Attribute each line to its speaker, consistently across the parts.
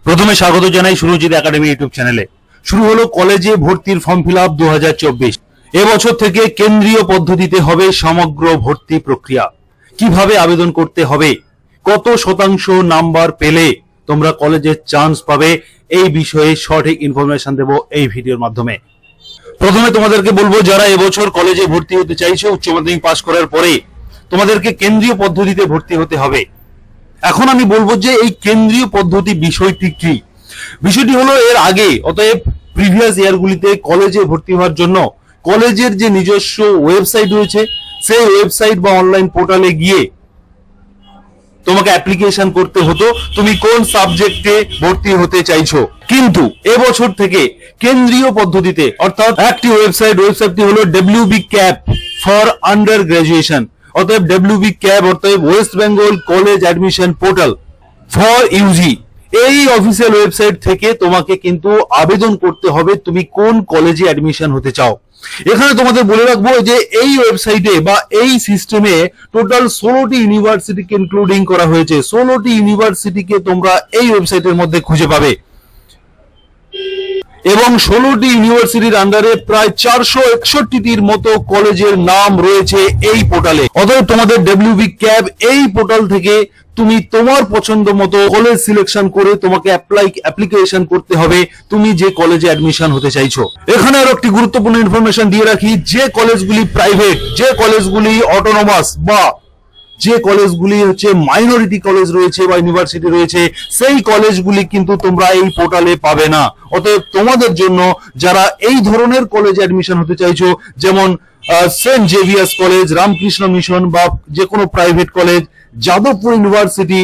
Speaker 1: প্রথমে স্বাগত জানাই সুরজিৎ একাডেমি ইউটিউব চ্যানেলে। শুরু হলো কলেজে ভর্তির ফর্ম ফিল আপ 2024। এবছর থেকে কেন্দ্রীয় পদ্ধতিতে হবে সমগ্র ভর্তি প্রক্রিয়া। কিভাবে আবেদন করতে হবে, কত শতাংশ নাম্বার পেলে তোমরা কলেজের চান্স পাবে, এই বিষয়ে সঠিক ইনফরমেশন দেব এই ভিডিওর মাধ্যমে। প্রথমে তোমাদেরকে বলবো, যারা এবছর কলেজে ভর্তি হতে চাইছো উচ্চ মাধ্যমিক পাস করার পরে তোমাদেরকে কেন্দ্রীয় পদ্ধতিতে ভর্তি হতে হবে। এখন আমি বলবো যে এই কেন্দ্রীয় পদ্ধতি বিষয়টি কি। বিষয়টি হলো, এর আগে অতএব প্রিভিয়াস ইয়ারগুলিতে কলেজে ভর্তি হওয়ার জন্য কলেজের যে নিজস্ব ওয়েবসাইট রয়েছে সেই ওয়েবসাইট বা অনলাইন পোর্টালে গিয়ে তোমাকে অ্যাপ্লিকেশন করতে হতো তুমি কোন সাবজেক্টে ভর্তি হতে চাইছো। কিন্তু এবছর থেকে কেন্দ্রীয় পদ্ধতিতে, অর্থাৎ একটি ওয়েবসাইটটি হলো WBCAP ফর আন্ডার গ্রাজুয়েশন, অতএব WBCAP অর্থাৎ West Bengal college admission portal for UG. এই অফিসিয়াল ওয়েবসাইট থেকে তোমাকে কিন্তু আবেদন করতে হবে তুমি কোন কলেজে অ্যাডমিশন হতে চাও। এখানে তোমাদের বলে রাখবো যে এই ওয়েবসাইটে বা এই সিস্টেমে টোটাল 16টি ইউনিভার্সিটিকে ইনক্লুডিং করা হয়েছে। 16টি ইউনিভার্সিটিকে তোমরা এই ওয়েবসাইটের মধ্যে খুঁজে পাবে এবং 16টি ইউনিভার্সিটির আন্ডারে প্রায় 461টির মতো কলেজের নাম রয়েছে এই পোর্টালে। অতএব তোমাদের WBCAP এই পোর্টাল থেকে তুমি তোমার পছন্দ মতো কলেজ সিলেকশন করে তোমাকে অ্যাপ্লিকেশন করতে হবে তুমি যে কলেজে অ্যাডমিশন হতে চাইছো। এখানে আরো একটি গুরুত্বপূর্ণ ইনফরমেশন দিয়ে রাখি, যে কলেজগুলি প্রাইভেট, যে কলেজগুলি অটোনমাস বা যে কলেজগুলি হচ্ছে মাইনরিটি কলেজ রয়েছে বা ইউনিভার্সিটি রয়েছে, সেই কলেজগুলি কিন্তু তোমরা এই পোর্টালে পাবে না। অতএব তোমাদের জন্য যারা এই ধরনের কলেজে অ্যাডমিশন হতে চাইছো, যেমন Saint Xavier's college, Ramakrishna mission বা যে কোনো private college, Jadavpur university,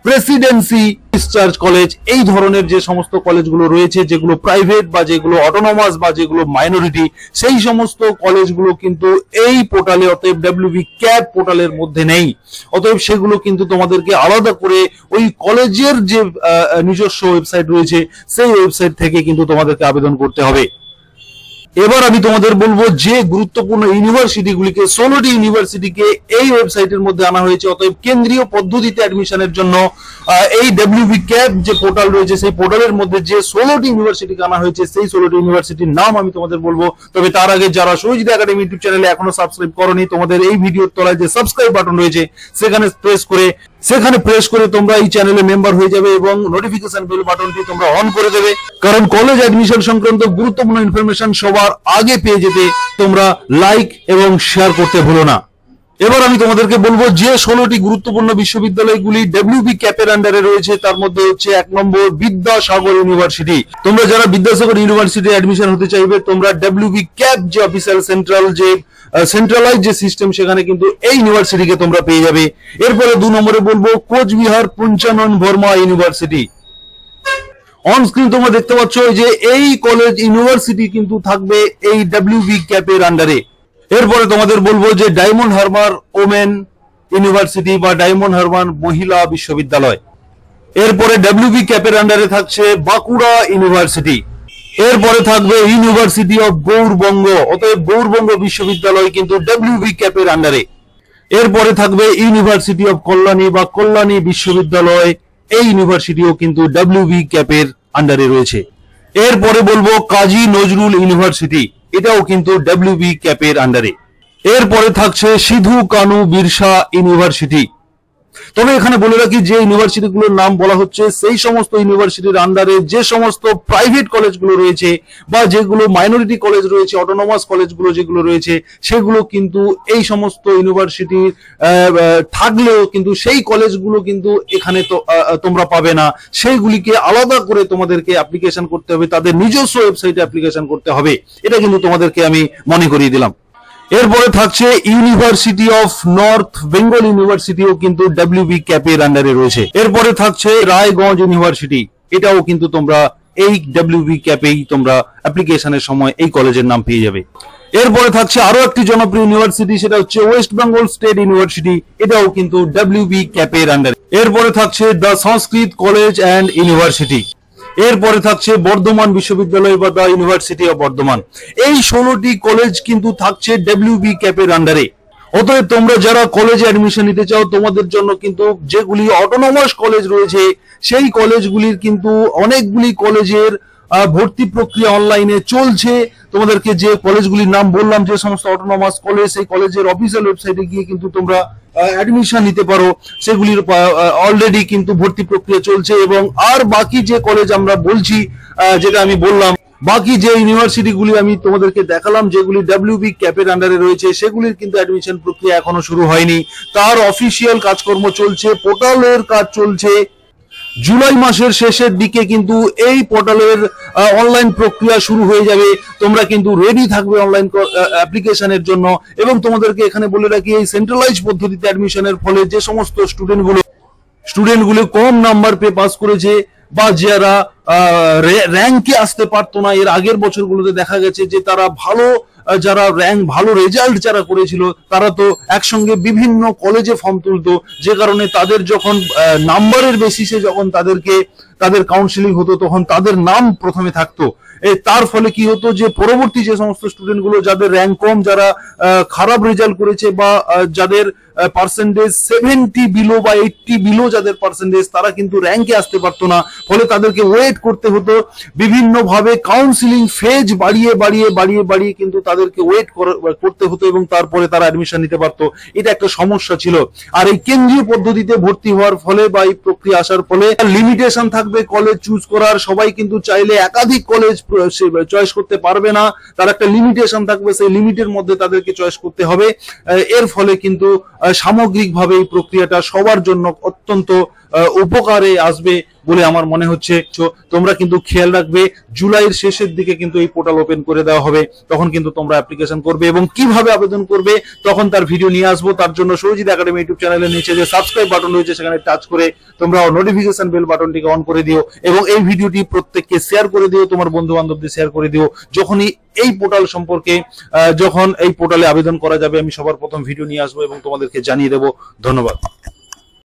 Speaker 1: Presidency discharge college, এই ধরনের যে সমস্ত কলেজগুলো রয়েছে যেগুলো প্রাইভেট বা যেগুলো অটোনমাস বা যেগুলো মাইনরিটি, সেই সমস্ত কলেজগুলো কিন্তু এই পোর্টালে অতএব WBCAP পোর্টালের মধ্যে নেই। অতএব সেগুলো কিন্তু তোমাদেরকে আলাদা করে ওই কলেজের যে নিজস্ব ওয়েবসাইট রয়েছে সেই ওয়েবসাইট থেকে কিন্তু তোমাদেরকে আবেদন করতে হবে। এবার আমি তোমাদের বলবো যে গুরুত্বপূর্ণ ইউনিভার্সিটিগুলিকে, 16টি ইউনিভার্সিটিকে এই ওয়েবসাইটের মধ্যে আনা হয়েছে। অতএব কেন্দ্রীয় পদ্ধতিতে অ্যাডমিশনের জন্য এই WBCAP যে পোর্টাল রয়েছে সেই পোর্টালের মধ্যে যে 16টি ইউনিভার্সিটিকে আনা হয়েছে সেই 16টি ইউনিভার্সিটির নাম আমি তোমাদের বলবো। তবে তার আগে যারা সুরজিৎ একাডেমি ইউটিউব চ্যানেলে এখনো সাবস্ক্রাইব করোনি, তোমাদের এই ভিডিওর তলায় যে সাবস্ক্রাইব বাটন রয়েছে সেখানে প্রেস করে তোমরা এই চ্যানেলে মেম্বার হয়ে যাবে এবং নোটিফিকেশন বেল বাটনটি তোমরা অন করে দেবে, কারণ কলেজ অ্যাডমিশন সংক্রান্ত গুরুত্বপূর্ণ ইনফরমেশন সবার আগে পেয়ে যেতে তোমরা লাইক এবং শেয়ার করতে ভুলো না। এবার আমি তোমাদেরকে বলবো যে 16টি গুরুত্বপূর্ণ বিশ্ববিদ্যালয়গুলি WBCAP এর আন্ডারে রয়েছে তার মধ্যে হচ্ছে 1 নম্বর বিদ্যাসাগর ইউনিভার্সিটি। তোমরা যারা বিদ্যাসাগর ইউনিভার্সিটি অ্যাডমিশন হতে চাইবে তোমরা WBCAP যে অফিসিয়াল সেন্ট্রালাইজ যে সিস্টেম সেখানে কিন্তু এই ইউনিভার্সিটিকে তোমরা পেয়ে যাবে। এরপরে 2 নম্বরে বলবো Cooch Behar Panchanan Barma university. On screen তোমরা দেখতে পাচ্ছ যে এই কলেজ ইউনিভার্সিটি কিন্তু থাকবে এই WBCAP এর আন্ডারে। এরপরে তোমাদের বলবো যে ডায়মন্ড হারবার ওমেন ইউনিভার্সিটি বা ডায়মন্ড হারবার মহিলা বিশ্ববিদ্যালয়। এরপরে WBCAP এর আন্ডারে থাকছে বাঁকুড়া ইউনিভার্সিটি। এরপরে থাকবে ইউনিভার্সিটি অফ গৌড়বঙ্গ, অতএব গৌড়বঙ্গ বিশ্ববিদ্যালয় কিন্তু WBCAP এর আন্ডারে। এরপরে থাকবে ইউনিভার্সিটি অফ কল্যাণী বা কল্যাণী বিশ্ববিদ্যালয়, এই ইউনিভার্সিটিও কিন্তু WBCAP এর আন্ডারে রয়েছে। এরপরে বলবো কাজী নজরুল ইউনিভার্সিটি, এটাও কিন্তু WBCAP এর আন্ডারে। এরপরে থাকছে সিধু কানু বিরসা ইউনিভার্সিটি। তবে এখানে বলে রাখি যে ইউনিভার্সিটিগুলোর নাম বলা হচ্ছে সেই সমস্ত ইউনিভার্সিটির আন্ডারে যে সমস্ত প্রাইভেট কলেজগুলো রয়েছে বা যেগুলো মাইনরিটি কলেজ রয়েছে, অটোনমাস কলেজগুলো যেগুলো রয়েছে সেগুলো কিন্তু এই সমস্ত ইউনিভার্সিটি থাকলেও কিন্তু সেই কলেজগুলো কিন্তু এখানে তোমরা পাবে না। সেইগুলিকে আলাদা করে তোমাদেরকে অ্যাপ্লিকেশন করতে হবে, তাদের নিজস্ব ওয়েবসাইটে অ্যাপ্লিকেশন করতে হবে। এটা কিন্তু তোমাদেরকে আমি মনে করিয়ে দিলাম। এরপরে থাকছে ইউনিভার্সিটি অফ নর্থ বেঙ্গল ইউনিভার্সিটিও কিন্তু WBCAP এর আন্ডারে রয়েছে। এরপরে থাকছে রায়গঞ্জ ইউনিভার্সিটি, এটাও কিন্তু তোমরা এই WBCAP এই তোমরা অ্যাপ্লিকেশনের সময় এই কলেজের নাম পেয়ে যাবে। এরপরে থাকছে আরো একটি জনপ্রিয় ইউনিভার্সিটি, সেটা হচ্ছে ওয়েস্ট বেঙ্গল স্টেট ইউনিভার্সিটি, এটাও কিন্তু WBCAP এর আন্ডারে। এরপরে থাকছে the Sanskrit college and university. এরপরে থাকছে বর্ধমান বিশ্ববিদ্যালয় বা দ্য ইউনিভার্সিটি অফ বর্ধমান। এই 16টি কলেজ কিন্তু থাকছে WBCAP এর আন্ডারে। অতএব তোমরা যারা কলেজে অ্যাডমিশন নিতে চাও তোমাদের জন্য কিন্তু যেগুলি অটোনমাস কলেজ রয়েছে সেই কলেজগুলির কিন্তু অনেকগুলি কলেজের ভর্তি প্রক্রিয়া অনলাইনে চলছে। তোমাদেরকে যে কলেজগুলির নাম বললাম, যে সমস্ত অটোনমাস কলেজ, সেই কলেজের অফিসিয়াল ওয়েবসাইটে গিয়ে কিন্তু তোমরা অ্যাডমিশন নিতে পারো। সেগুলির অলরেডি কিন্তু ভর্তি প্রক্রিয়া চলছে। এবং আর বাকি যে কলেজ আমরা বলছি, যেটা আমি বললাম, বাকি যে ইউনিভার্সিটিগুলি আমি তোমাদেরকে দেখালাম যেগুলি WB ক্যাপের আন্ডারে রয়েছে, সেগুলির কিন্তু অ্যাডমিশন প্রক্রিয়া এখনো শুরু হয়নি। তার অফিসিয়াল কাজকর্ম চলছে, পোর্টালের কাজ চলছে। জুলাই মাসের শেষের দিকে কিন্তু এই পোর্টালের অনলাইন প্রক্রিয়া শুরু হয়ে যাবে। তোমরা কিন্তু রেডি থাকবে অনলাইন অ্যাপ্লিকেশনের জন্য। এবং তোমাদেরকে এখানে বলে রাখি, এই সেন্ট্রালাইজ পদ্ধতিতে অ্যাডমিশনের ফলে যে সমস্ত স্টুডেন্টগুলো কম নাম্বার পেয়ে পাস করেছে বা যারা র্যাঙ্কে আসতে পারতো না, এর আগের বছরগুলোতে দেখা গেছে যে তারা যারা ভালো রেজাল্ট যারা করেছিল তারা তো একসঙ্গে বিভিন্ন কলেজে ফর্ম তুলতো, যে কারণে তাদের যখন নাম্বারের বেসিসে যখন তাদের কাউন্সিলিং হতো তখন তাদের নাম প্রথমে থাকতো। তার ফলে কি হতো যে পরবর্তী যে সমস্ত স্টুডেন্টগুলো যাদের র্যাঙ্ক কম, যারা খারাপ রেজাল্ট করেছে বা যাদের পার্সেন্টেজ 70 বিলো বা 80 বিলো যাদের পার্সেন্টেজ, তারা কিন্তু র্যাঙ্কে আসতে পারতো না। ফলে তাদেরকে ওয়েট করতে হতো, বিভিন্ন ভাবে কাউন্সিলিং ফেজ বাড়িয়ে কিন্তু তাদেরকে ওয়েট করতে হতো এবং তারপরে তারা অ্যাডমিশন নিতে পারতো। এটা একটা সমস্যা ছিল। আর এই কেন্দ্রীয় পদ্ধতিতে ভর্তি হওয়ার ফলে বা এই প্রক্রিয়া আসার ফলে লিমিটেশন থাকবে কলেজ চুজ করার। সবাই কিন্তু চাইলে একাধিক কলেজ চয়েস করতে পারবে না, তার একটা লিমিটেশন থাকবে, সেই লিমিটের মধ্যে তাদেরকে চয়েস করতে হবে। এর ফলে কিন্তু সামগ্রিকভাবে এই প্রক্রিয়াটা সবার জন্য অত্যন্ত উপকারে আসবে বলে আমার মনে হচ্ছে। তোমরা কিন্তু খেয়াল রাখবে, জুলাইয়ের শেষের দিকে কিন্তু এই পোর্টাল ওপেন করে দেওয়া হবে, তখন কিন্তু তোমরা অ্যাপ্লিকেশন করবে। এবং কিভাবে আবেদন করবে তখন তার ভিডিও নিয়ে আসবো। তার জন্য সৌজিৎ একাডেমি ইউটিউব চ্যানেলের নিচে যে সাবস্ক্রাইব বাটন রয়েছে সেখানে টাচ করে তোমরা নোটিফিকেশন বেল বাটনটিকে অন করে দিও এবং এই ভিডিওটি প্রত্যেককে শেয়ার করে দিও, তোমার বন্ধু বান্ধবদের শেয়ার করে দিও। যখনই এই পোর্টাল সম্পর্কে যখন এই পোর্টালে আবেদন করা যাবে, আমি সবার প্রথম ভিডিও নিয়ে আসবো এবং তোমাদেরকে জানিয়ে দেবো। ধন্যবাদ।